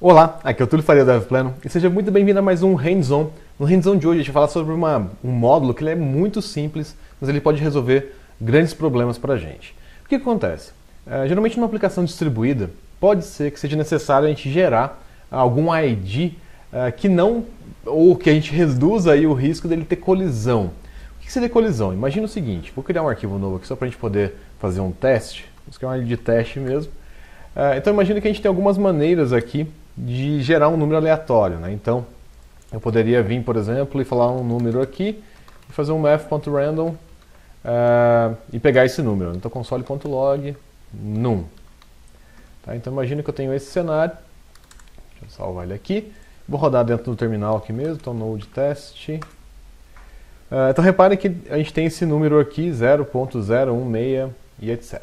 Olá, aqui é o Túlio Faria do DevPlano e seja muito bem-vindo a mais um Hands-On. No Hands-On de hoje a gente vai falar sobre um módulo que ele é muito simples, mas ele pode resolver grandes problemas para a gente. O que acontece? Geralmente numa aplicação distribuída, pode ser que seja necessário a gente gerar algum ID que não, ou que a gente reduza aí o risco dele ter colisão. O que seria colisão? Imagina o seguinte, vou criar um arquivo novo aqui só para a gente poder fazer um teste, vamos criar um ID de teste mesmo. Então imagina que a gente tem algumas maneiras aqui de gerar um número aleatório, né? Então eu poderia vir, por exemplo, e falar um número aqui e fazer um math.random e pegar esse número. Então console.log num. Tá? Então imagina que eu tenho esse cenário. Deixa eu salvar ele aqui. Vou rodar dentro do terminal aqui mesmo, então node test. Então reparem que a gente tem esse número aqui, 0.016 e etc.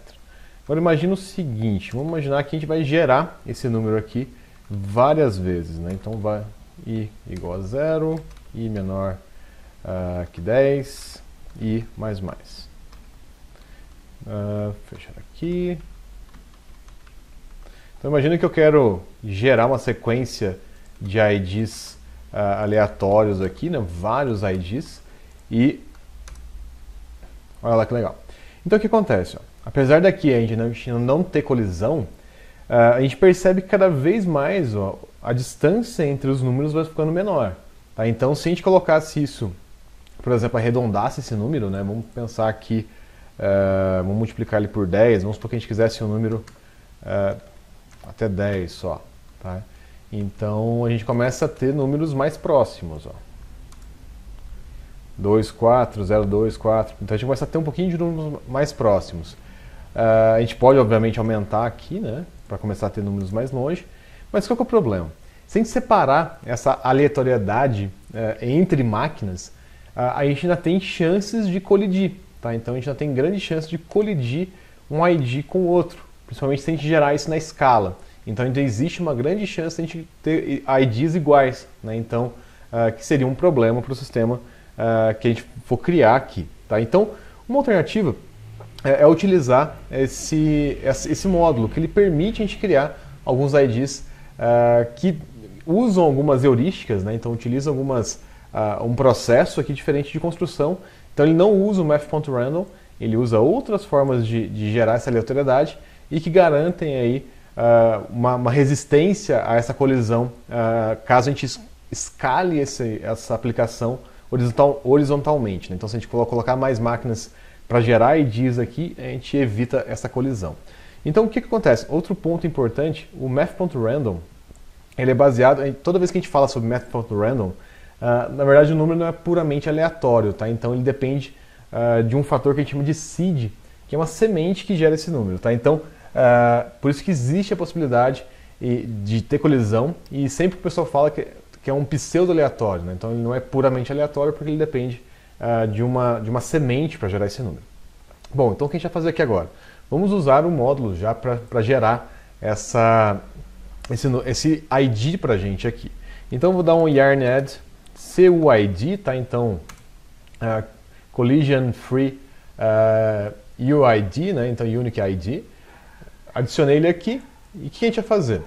Agora imagina o seguinte, vamos imaginar que a gente vai gerar esse número aqui várias vezes, né? Então vai i igual a 0, i menor que 10, i mais mais. Fechar aqui. Então imagina que eu quero gerar uma sequência de IDs aleatórios aqui, né? Vários IDs, e olha lá que legal. Então o que acontece? Ó? Apesar daqui a gente não ter colisão, a gente percebe que cada vez mais a distância entre os números vai ficando menor. Tá? Então, se a gente colocasse isso, por exemplo, arredondasse esse número, né? Vamos pensar aqui, vamos multiplicar ele por 10, vamos supor que a gente quisesse um número até 10 só. Tá? Então, a gente começa a ter números mais próximos. Ó. 2, 4, 0, 2, 4. Então, a gente começa a ter um pouquinho de números mais próximos. A gente pode, obviamente, aumentar aqui, né? Para começar a ter números mais longe, mas qual que é o problema? Se a gente separar essa aleatoriedade entre máquinas, a gente ainda tem chances de colidir, tá? Então a gente ainda tem grande chance de colidir um ID com o outro, principalmente se a gente gerar isso na escala. Então ainda existe uma grande chance de a gente ter IDs iguais, né? Então que seria um problema para o sistema que a gente for criar aqui, tá? Então uma alternativa é utilizar esse módulo, que ele permite a gente criar alguns IDs que usam algumas heurísticas, né? Então utiliza um processo aqui diferente de construção. Então ele não usa o math.random, ele usa outras formas de gerar essa aleatoriedade e que garantem aí uma resistência a essa colisão caso a gente escale essa aplicação horizontalmente, né? Então se a gente colocar mais máquinas para gerar IDs aqui, a gente evita essa colisão. Então, o que acontece? Outro ponto importante, o math.random, ele é baseado, toda vez que a gente fala sobre math.random, na verdade o número não é puramente aleatório, tá? Então ele depende de um fator que a gente chama de seed, que é uma semente que gera esse número, tá? Então, por isso que existe a possibilidade de ter colisão, e sempre que o pessoal fala que é um pseudo-aleatório, né? Então ele não é puramente aleatório porque ele depende de uma semente para gerar esse número. Bom, então o que a gente vai fazer aqui agora? Vamos usar o módulo já para gerar esse ID para a gente aqui. Então eu vou dar um yarn add CUID, tá? Então collision free UID, né? Então unique ID. Adicionei ele aqui e o que a gente vai fazer?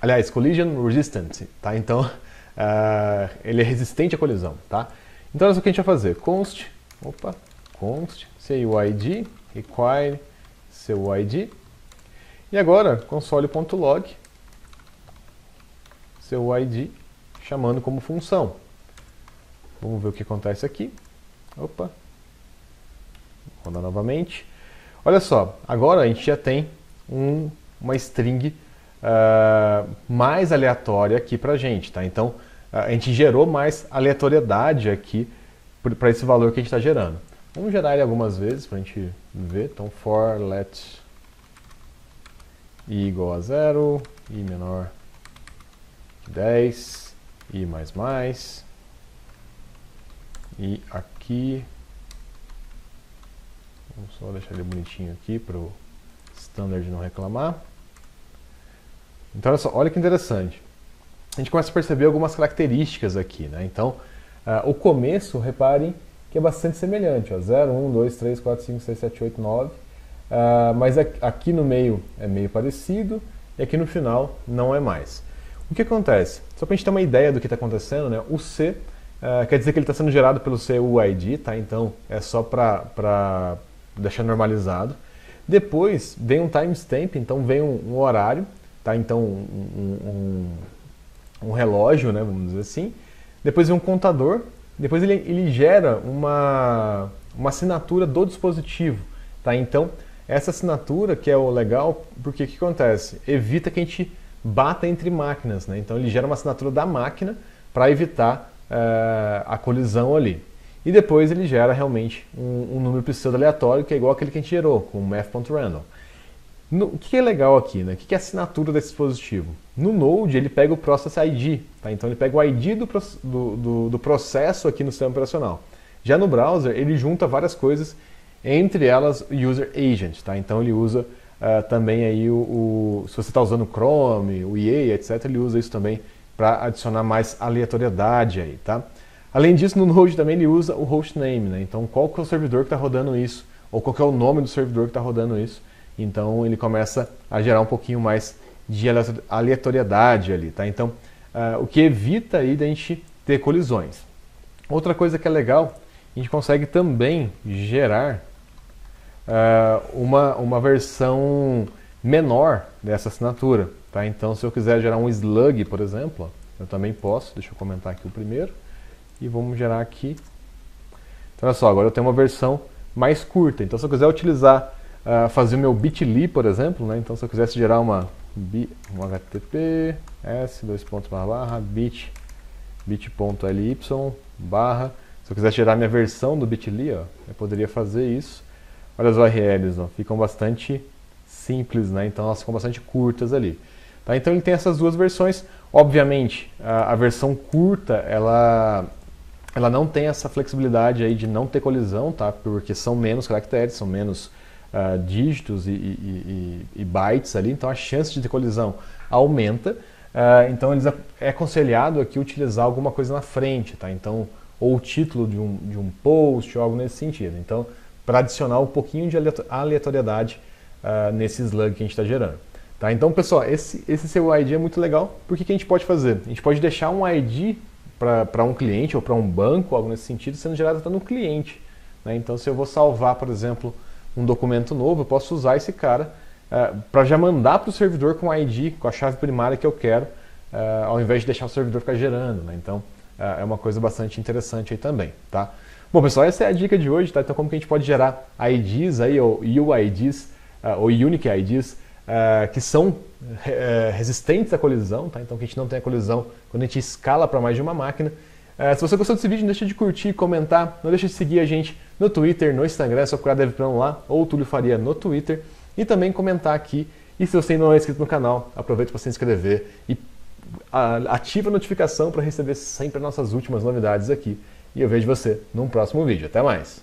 Aliás, collision resistant, tá? Então ele é resistente à colisão, tá? Então, olha só o que a gente vai fazer. Const CUID, require CUID. E agora, console.log CUID, chamando como função. Vamos ver o que acontece aqui. Opa. Vou rodar novamente. Olha só, agora a gente já tem uma string mais aleatória aqui pra gente, tá? Então, a gente gerou mais aleatoriedade aqui para esse valor que a gente está gerando. Vamos gerar ele algumas vezes para a gente ver. Então, for let i igual a 0, i menor que 10, i mais mais. E aqui, vamos só deixar ele bonitinho aqui para o standard não reclamar. Então, olha só, olha que interessante. A gente começa a perceber algumas características aqui, né? Então, o começo, reparem que é bastante semelhante, ó, 0, 1, 2, 3, 4, 5, 6, 7, 8, 9, mas aqui no meio é meio parecido e aqui no final não é mais. O que acontece? Só para a gente ter uma ideia do que está acontecendo, né? O C quer dizer que ele está sendo gerado pelo CUID, tá? Então é só para deixar normalizado. Depois vem um timestamp, então vem um horário, tá? Então um relógio, né? Vamos dizer assim. Depois vem um contador. Depois ele gera uma assinatura do dispositivo, tá? Então essa assinatura que é o legal, porque o que acontece? Evita que a gente bata entre máquinas, né? Então ele gera uma assinatura da máquina para evitar a colisão ali. E depois ele gera realmente um número pseudo-aleatório que é igual aquele que a gente gerou, com o math.random. O que é legal aqui, né? O que é a assinatura desse dispositivo? No Node ele pega o Process ID, tá? Então ele pega o ID do processo aqui no sistema operacional. Já no browser ele junta várias coisas, entre elas o User Agent, tá? Então ele usa também aí se você está usando o Chrome, o EA, etc, ele usa isso também para adicionar mais aleatoriedade aí, tá? Além disso, no Node também ele usa o hostname, né? Então qual que é o servidor que está rodando isso, ou qual que é o nome do servidor que está rodando isso. Então ele começa a gerar um pouquinho mais de aleatoriedade ali, tá? Então o que evita aí da gente ter colisões. Outra coisa que é legal, a gente consegue também gerar uma versão menor dessa assinatura, tá? Então se eu quiser gerar um slug, por exemplo, eu também posso. Deixa eu comentar aqui o primeiro e vamos gerar aqui. Então olha só, agora eu tenho uma versão mais curta. Então se eu quiser utilizar fazer o meu bit.ly, por exemplo, né? Então se eu quisesse gerar um http bit.ly barra, se eu quisesse gerar minha versão do bit.ly, ó, eu poderia fazer isso. Olha as URLs, ó, ficam bastante simples, né? Então elas ficam bastante curtas ali. Tá? Então ele tem essas duas versões. Obviamente a versão curta ela não tem essa flexibilidade aí de não ter colisão, tá? Porque são menos caracteres, são menos dígitos e bytes ali, então a chance de ter colisão aumenta. Então é aconselhado aqui utilizar alguma coisa na frente, tá? Então, ou o título de um post ou algo nesse sentido. Então, para adicionar um pouquinho de aleatoriedade nesse slug que a gente está gerando. Tá? Então, pessoal, esse seu ID é muito legal. Porque que a gente pode fazer? A gente pode deixar um ID para um cliente ou para um banco, algo nesse sentido, sendo gerado até no cliente. Né? Então, se eu vou salvar, por exemplo, um documento novo, eu posso usar esse cara para já mandar para o servidor com o ID, com a chave primária que eu quero, ao invés de deixar o servidor ficar gerando. Né? Então, é uma coisa bastante interessante aí também. Tá? Bom, pessoal, essa é a dica de hoje. Tá? Então, como que a gente pode gerar IDs, aí, ou UIDs, ou Unique IDs, que são resistentes à colisão. Tá? Então, que a gente não tem a colisão quando a gente escala para mais de uma máquina. Se você gostou desse vídeo, não deixa de curtir, comentar, não deixa de seguir a gente no Twitter, no Instagram, é só procurar DevPlano lá, ou Túlio Faria no Twitter, e também comentar aqui. E se você ainda não é inscrito no canal, aproveita para se inscrever e ativa a notificação para receber sempre as nossas últimas novidades aqui. E eu vejo você num próximo vídeo. Até mais!